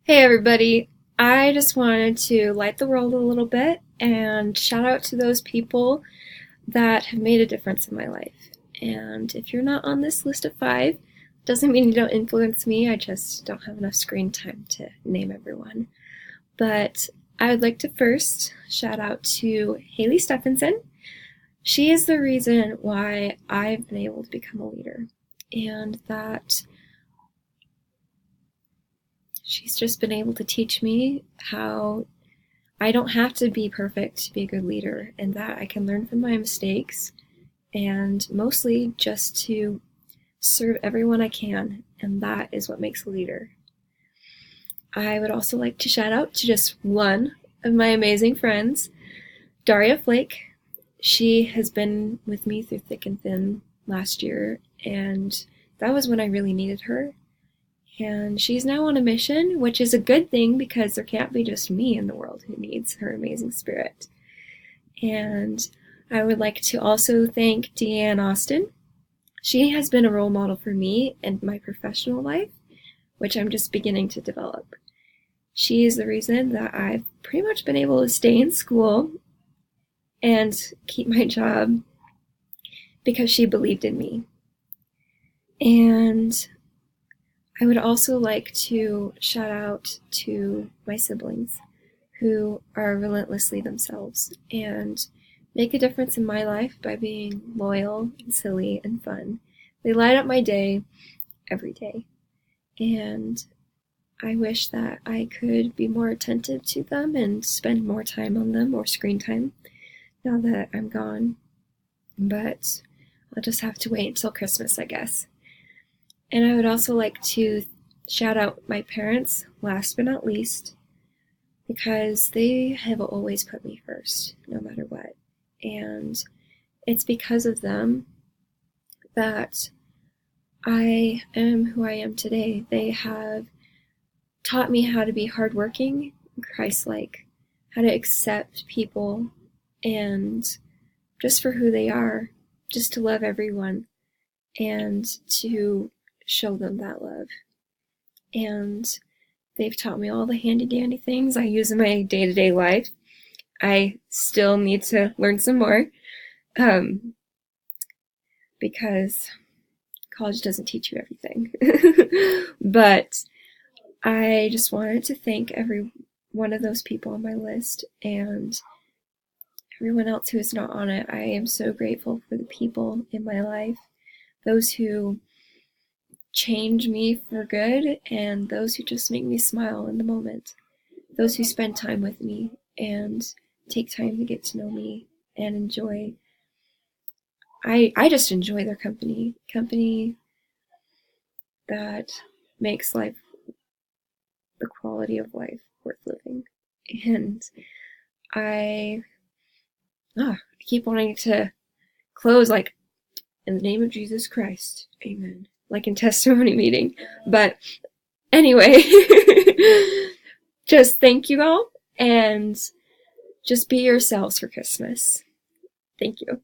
Hey everybody, I just wanted to light the world a little bit and shout out to those people that have made a difference in my life. And if you're not on this list of five, doesn't mean you don't influence me, I just don't have enough screen time to name everyone. But I would like to first shout out to Haley Stephenson. She is the reason why I've been able to become a leader, and that she's just been able to teach me how I don't have to be perfect to be a good leader, and that I can learn from my mistakes and mostly just to serve everyone I can, and that is what makes a leader. I would also like to shout out to just one of my amazing friends, Daria Flake. She has been with me through thick and thin last year, and that was when I really needed her. And she's now on a mission, which is a good thing because there can't be just me in the world who needs her amazing spirit. And I would like to also thank Deanne Austin. She has been a role model for me in my professional life, which I'm just beginning to develop. She is the reason that I've pretty much been able to stay in school and keep my job because she believed in me. And I would also like to shout out to my siblings who are relentlessly themselves and make a difference in my life by being loyal and silly and fun. They light up my day every day, and I wish that I could be more attentive to them and spend more time on them, more screen time, now that I'm gone. But I'll just have to wait until Christmas, I guess. And I would also like to shout out my parents, last but not least, because they have always put me first, no matter what. And it's because of them that I am who I am today. They have taught me how to be hardworking, Christ-like, how to accept people and just for who they are, just to love everyone and to show them that love. And they've taught me all the handy-dandy things I use in my day-to-day life. I still need to learn some more because college doesn't teach you everything. But I just wanted to thank every one of those people on my list and everyone else who is not on it. I am so grateful for the people in my life, those who change me for good and those who just make me smile in the moment, those who spend time with me and take time to get to know me and enjoy. I just enjoy their company that makes life, the quality of life, worth living. And I keep wanting to close like, in the name of Jesus Christ, amen, like in testimony meeting. But anyway, just thank you all and just be yourselves for Christmas. Thank you.